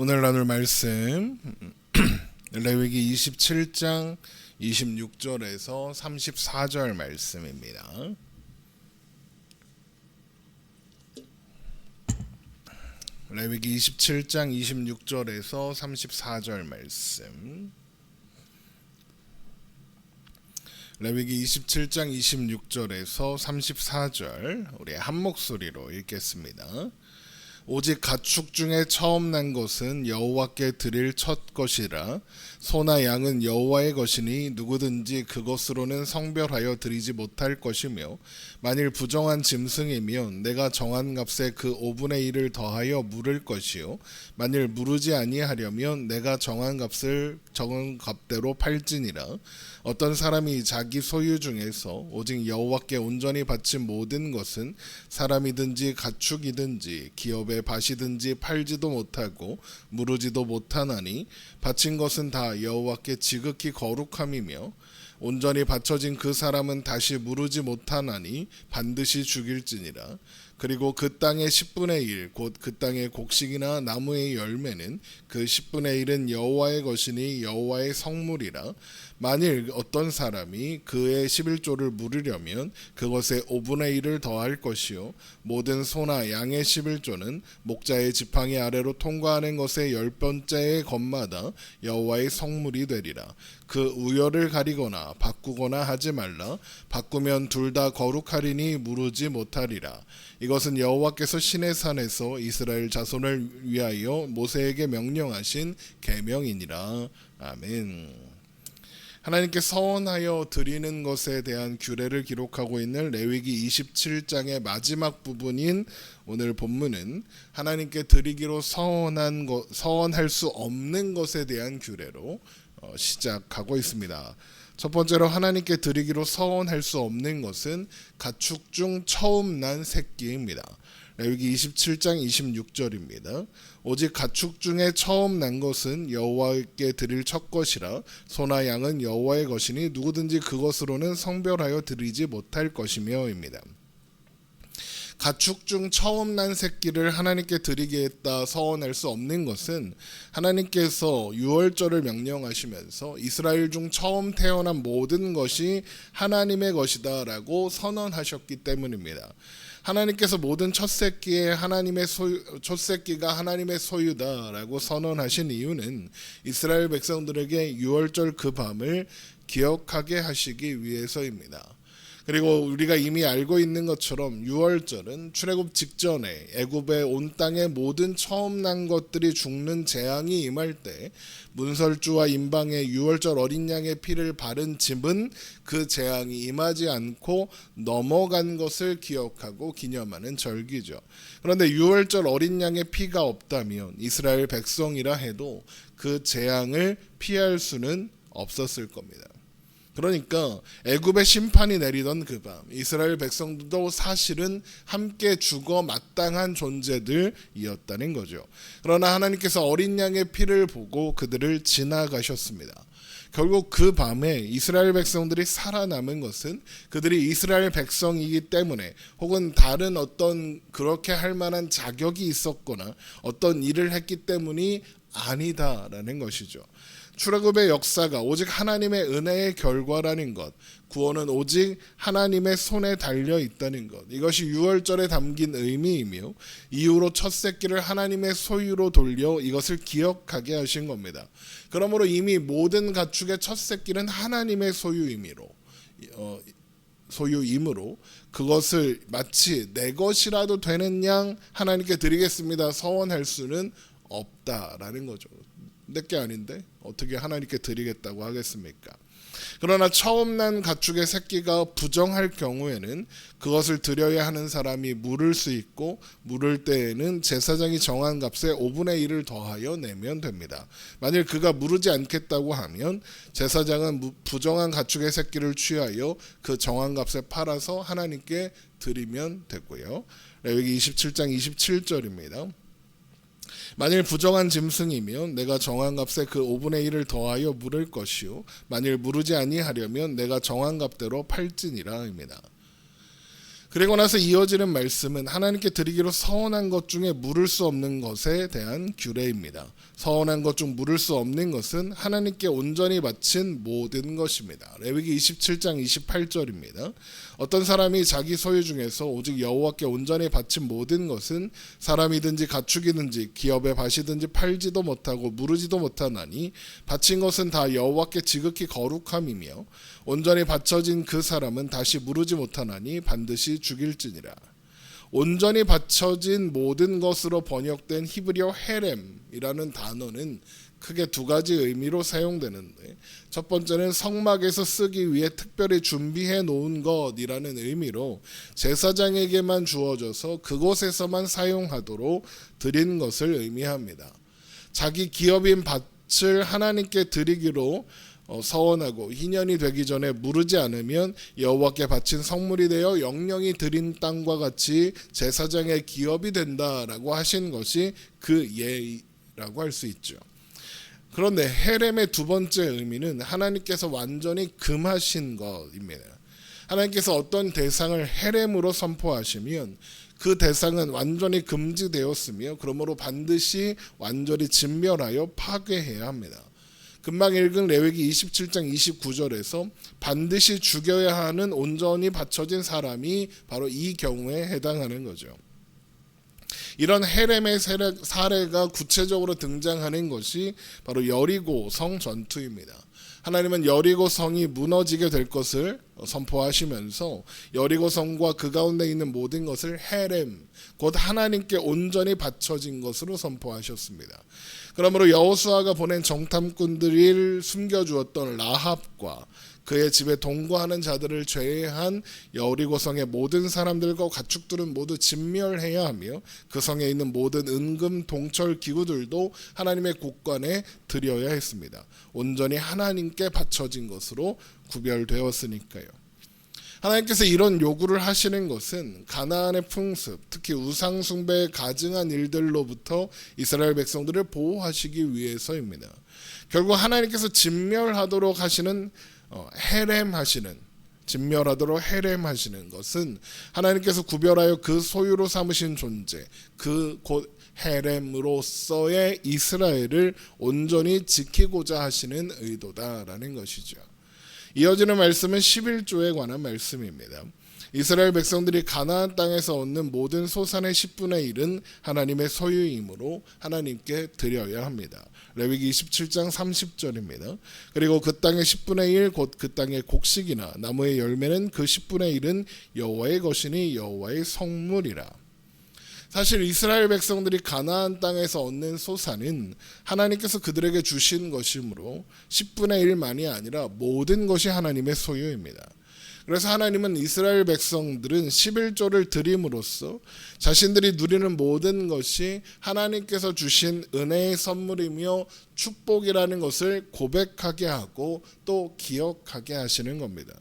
오늘 나눌 말씀 레위기 27장 26절에서 34절 말씀입니다. 레위기 27장 26절에서 34절 말씀. 레위기 27장 26절에서 34절 우리 한 목소리로 읽겠습니다. 오직 가축 중에 처음 난 것은 여호와께 드릴 첫 것이라. 소나 양은 여호와의 것이니 누구든지 그것으로는 성별하여 드리지 못할 것이며, 만일 부정한 짐승이면 내가 정한 값에 그 5분의 1을 더하여 물을 것이요, 만일 무르지 아니하려면 내가 정한 값대로 팔지니라. 어떤 사람이 자기 소유 중에서 오직 여호와께 온전히 바친 모든 것은 사람이든지 가축이든지 기업의 밭이든지 팔지도 못하고 무르지도 못하나니 바친 것은 다 여호와께 지극히 거룩함이며, 온전히 바쳐진 그 사람은 다시 무르지 못하나니 반드시 죽일지니라. 그리고 그 땅의 10분의 1 곧 그 땅의 곡식이나 나무의 열매는 그 10분의 1은 여호와의 것이니 여호와의 성물이라. 만일 어떤 사람이 그의 11조를 물으려면 그것에 5분의 1을 더할 것이요, 모든 소나 양의 11조는 목자의 지팡이 아래로 통과하는 것의 10번째의 것마다 여호와의 성물이 되리라. 그 우열을 가리거나 바꾸거나 하지 말라. 바꾸면 둘 다 거룩하리니 무르지 못하리라. 이것은 여호와께서 시내산에서 이스라엘 자손을 위하여 모세에게 명령하신 계명이니라. 아멘. 하나님께 서원하여 드리는 것에 대한 규례를 기록하고 있는 레위기 27장의 마지막 부분인 오늘 본문은 하나님께 드리기로 서원할 수 없는 것에 대한 규례로 시작하고 있습니다. 첫 번째로 하나님께 드리기로 서원할 수 없는 것은 가축 중 처음 난 새끼입니다. 레위기 27장 26절입니다. 오직 가축 중에 처음 난 것은 여호와께 드릴 첫 것이라. 소나 양은 여호와의 것이니 누구든지 그것으로는 성별하여 드리지 못할 것이며입니다. 가축 중 처음 난 새끼를 하나님께 드리겠다 서원할 수 없는 것은 하나님께서 유월절을 명령하시면서 이스라엘 중 처음 태어난 모든 것이 하나님의 것이다 라고 선언하셨기 때문입니다. 하나님께서 모든 첫새끼가 하나님의 소유다라고 선언하신 이유는 이스라엘 백성들에게 유월절 그 밤을 기억하게 하시기 위해서입니다. 그리고 우리가 이미 알고 있는 것처럼 유월절은 출애굽 직전에 애굽의 온 땅의 모든 처음 난 것들이 죽는 재앙이 임할 때 문설주와 임방의 유월절 어린 양의 피를 바른 집은 그 재앙이 임하지 않고 넘어간 것을 기억하고 기념하는 절기죠. 그런데 유월절 어린 양의 피가 없다면 이스라엘 백성이라 해도 그 재앙을 피할 수는 없었을 겁니다. 그러니까 애굽의 심판이 내리던 그 밤 이스라엘 백성들도 사실은 함께 죽어 마땅한 존재들이었다는 거죠. 그러나 하나님께서 어린 양의 피를 보고 그들을 지나가셨습니다. 결국 그 밤에 이스라엘 백성들이 살아남은 것은 그들이 이스라엘 백성이기 때문에, 혹은 다른 어떤 그렇게 할 만한 자격이 있었거나 어떤 일을 했기 때문이 아니다라는 것이죠. 출애굽의 역사가 오직 하나님의 은혜의 결과라는 것, 구원은 오직 하나님의 손에 달려 있다는 것, 이것이 유월절에 담긴 의미이며 이후로 첫 새끼를 하나님의 소유로 돌려 이것을 기억하게 하신 겁니다. 그러므로 이미 모든 가축의 첫 새끼는 하나님의 소유이므로 그것을 마치 내 것이라도 되는 양 하나님께 드리겠습니다 서원할 수는 없다라는 거죠. 내 게 아닌데 어떻게 하나님께 드리겠다고 하겠습니까? 그러나 처음 난 가축의 새끼가 부정할 경우에는 그것을 드려야 하는 사람이 물을 수 있고, 물을 때에는 제사장이 정한 값에 5분의 1을 더하여 내면 됩니다. 만일 그가 무르지 않겠다고 하면 제사장은 부정한 가축의 새끼를 취하여 그 정한 값에 팔아서 하나님께 드리면 되고요. 레위기 27장 27절입니다. 만일 부정한 짐승이면 내가 정한 값에 그 5분의 1을 더하여 물을 것이요, 만일 무르지 아니하려면 내가 정한 값대로 팔지니라입니다. 그리고 나서 이어지는 말씀은 하나님께 드리기로 서원한 것 중에 물을 수 없는 것에 대한 규례입니다. 서원한 것 중 물을 수 없는 것은 하나님께 온전히 바친 모든 것입니다. 레위기 27장 28절입니다. 어떤 사람이 자기 소유 중에서 오직 여호와께 온전히 바친 모든 것은 사람이든지 가축이든지 기업의 밭이든지 팔지도 못하고 무르지도 못하나니 바친 것은 다 여호와께 지극히 거룩함이며 온전히 바쳐진 그 사람은 다시 무르지 못하나니 반드시 죽일지니라. 온전히 바쳐진 모든 것으로 번역된 히브리어 헤렘이라는 단어는 크게 두 가지 의미로 사용되는데, 첫 번째는 성막에서 쓰기 위해 특별히 준비해 놓은 것이라는 의미로 제사장에게만 주어져서 그곳에서만 사용하도록 드린 것을 의미합니다. 자기 기업인 밭을 하나님께 드리기로 서원하고 희년이 되기 전에 무르지 않으면 여호와께 바친 성물이 되어 영영이 드린 땅과 같이 제사장의 기업이 된다라고 하신 것이 그 예라고 할 수 있죠. 그런데 헤렘의 두 번째 의미는 하나님께서 완전히 금하신 것입니다. 하나님께서 어떤 대상을 헤렘으로 선포하시면 그 대상은 완전히 금지되었으며 그러므로 반드시 완전히 진멸하여 파괴해야 합니다. 금방 읽은 레위기 27장 29절에서 반드시 죽여야 하는 온전히 바쳐진 사람이 바로 이 경우에 해당하는 거죠. 이런 헤렘의 사례가 구체적으로 등장하는 것이 바로 여리고 성 전투입니다. 하나님은 여리고 성이 무너지게 될 것을 선포하시면서 여리고 성과 그 가운데 있는 모든 것을 헤렘, 곧 하나님께 온전히 바쳐진 것으로 선포하셨습니다. 그러므로 여호수아가 보낸 정탐꾼들을 숨겨주었던 라합과 그의 집에 동거하는 자들을 제외한 여리고 성의 모든 사람들과 가축들은 모두 진멸해야 하며 그 성에 있는 모든 은금 동철 기구들도 하나님의 곳간에 드려야 했습니다. 온전히 하나님께 바쳐진 것으로 구별되었으니까요. 하나님께서 이런 요구를 하시는 것은 가나안의 풍습, 특히 우상 숭배에 가증한 일들로부터 이스라엘 백성들을 보호하시기 위해서입니다. 결국 하나님께서 진멸하도록 하시는 진멸하도록 헤렘하시는 것은 하나님께서 구별하여 그 소유로 삼으신 존재, 그 곧 헤렘으로서의 이스라엘을 온전히 지키고자 하시는 의도다라는 것이죠. 이어지는 말씀은 11조에 관한 말씀입니다. 이스라엘 백성들이 가나안 땅에서 얻는 모든 소산의 10분의 1은 하나님의 소유이므로 하나님께 드려야 합니다. 레위기 27장 30절입니다. 그리고 그 땅의 10분의 1 곧 그 땅의 곡식이나 나무의 열매는 그 10분의 1은 여호와의 것이니 여호와의 성물이라. 사실 이스라엘 백성들이 가나안 땅에서 얻는 소산은 하나님께서 그들에게 주신 것이므로 10분의 1만이 아니라 모든 것이 하나님의 소유입니다. 그래서 하나님은 이스라엘 백성들은 11조를 드림으로써 자신들이 누리는 모든 것이 하나님께서 주신 은혜의 선물이며 축복이라는 것을 고백하게 하고 또 기억하게 하시는 겁니다.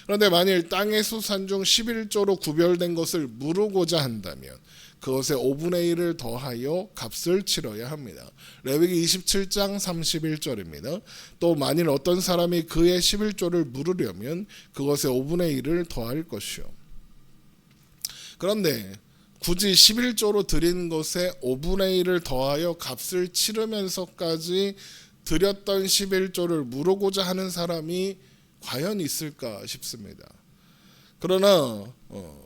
그런데 만일 땅의 소산 중 11조로 구별된 것을 무르고자 한다면 그것의 5분의 1을 더하여 값을 치러야 합니다. 레위기 27장 31절입니다. 또 만일 어떤 사람이 그의 11조를 물으려면 그것의 5분의 1을 더할 것이요. 그런데 굳이 11조로 드린 것의 5분의 1을 더하여 값을 치르면서까지 드렸던 11조를 물으고자 하는 사람이 과연 있을까 싶습니다. 그러나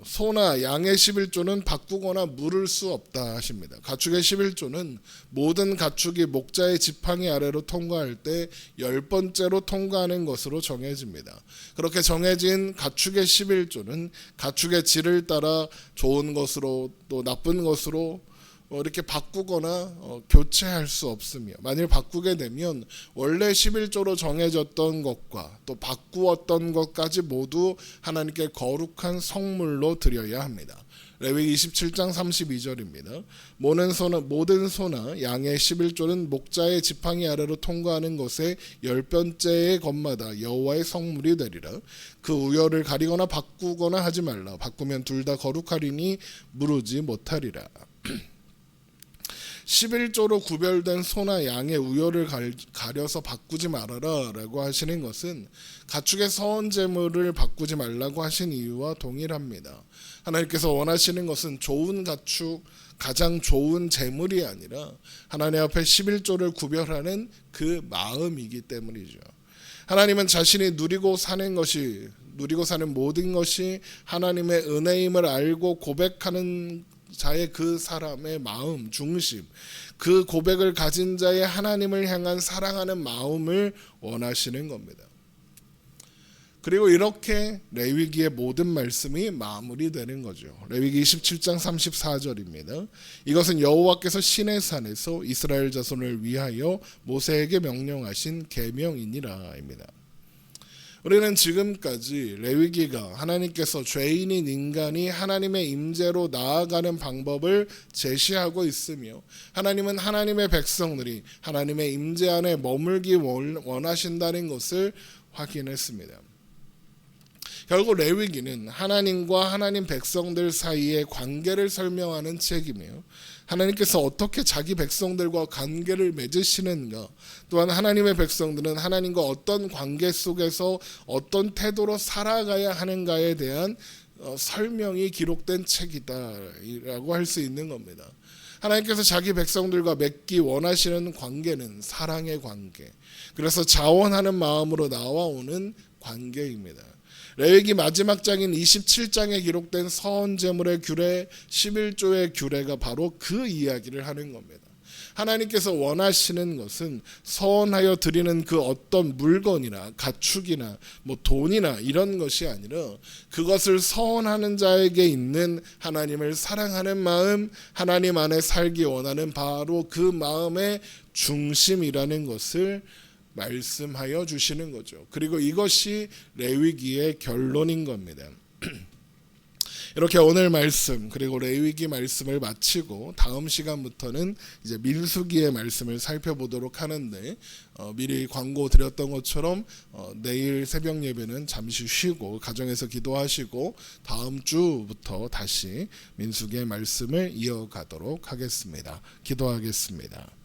소나 양의 11조는 바꾸거나 물을 수 없다 하십니다. 가축의 11조는 모든 가축이 목자의 지팡이 아래로 통과할 때 10번째로 통과하는 것으로 정해집니다. 그렇게 정해진 가축의 11조는 가축의 질을 따라 좋은 것으로 또 나쁜 것으로 이렇게 바꾸거나 교체할 수 없으며 만일 바꾸게 되면 원래 11조로 정해졌던 것과 또 바꾸었던 것까지 모두 하나님께 거룩한 성물로 드려야 합니다. 레위기 27장 32절입니다. 모든 소나 양의 11조는 목자의 지팡이 아래로 통과하는 것에 10번째의 것마다 여호와의 성물이 되리라. 그 우열을 가리거나 바꾸거나 하지 말라. 바꾸면 둘 다 거룩하리니 무르지 못하리라. 11조로 구별된 소나 양의 우열을 가려서 바꾸지 말아라 라고 하시는 것은 가축의 서원 제물을 바꾸지 말라고 하신 이유와 동일합니다. 하나님께서 원하시는 것은 좋은 가축, 가장 좋은 제물이 아니라 하나님 앞에 11조를 구별하는 그 마음이기 때문이죠. 하나님은 자신이 누리고 사는 모든 것이 하나님의 은혜임을 알고 고백하는 자의 그 사람의 마음, 중심, 그 고백을 가진 자의 하나님을 향한 사랑하는 마음을 원하시는 겁니다. 그리고 이렇게 레위기의 모든 말씀이 마무리되는 거죠. 레위기 27장 34절입니다. 이것은 여호와께서 시내산에서 이스라엘 자손을 위하여 모세에게 명령하신 계명이니라입니다. 우리는 지금까지 레위기가 하나님께서 죄인인 인간이 하나님의 임재로 나아가는 방법을 제시하고 있으며 하나님은 하나님의 백성들이 하나님의 임재 안에 머물기 원하신다는 것을 확인했습니다. 결국 레위기는 하나님과 하나님 백성들 사이의 관계를 설명하는 책이며 하나님께서 어떻게 자기 백성들과 관계를 맺으시는가, 또한 하나님의 백성들은 하나님과 어떤 관계 속에서 어떤 태도로 살아가야 하는가에 대한 설명이 기록된 책이다라고 할 수 있는 겁니다. 하나님께서 자기 백성들과 맺기 원하시는 관계는 사랑의 관계, 그래서 자원하는 마음으로 나와오는 관계입니다. 레위기 마지막 장인 27장에 기록된 서원 제물의 규례 11조의 규례가 바로 그 이야기를 하는 겁니다. 하나님께서 원하시는 것은 서원하여 드리는 그 어떤 물건이나 가축이나 돈이나 이런 것이 아니라 그것을 서원하는 자에게 있는 하나님을 사랑하는 마음, 하나님 안에 살기 원하는 바로 그 마음의 중심이라는 것을 말씀하여 주시는 거죠. 그리고 이것이 레위기의 결론인 겁니다. 이렇게 오늘 말씀 그리고 레위기 말씀을 마치고 다음 시간부터는 이제 민수기의 말씀을 살펴보도록 하는데 미리 광고 드렸던 것처럼 내일 새벽 예배는 잠시 쉬고 가정에서 기도하시고 다음 주부터 다시 민수기의 말씀을 이어가도록 하겠습니다. 기도하겠습니다.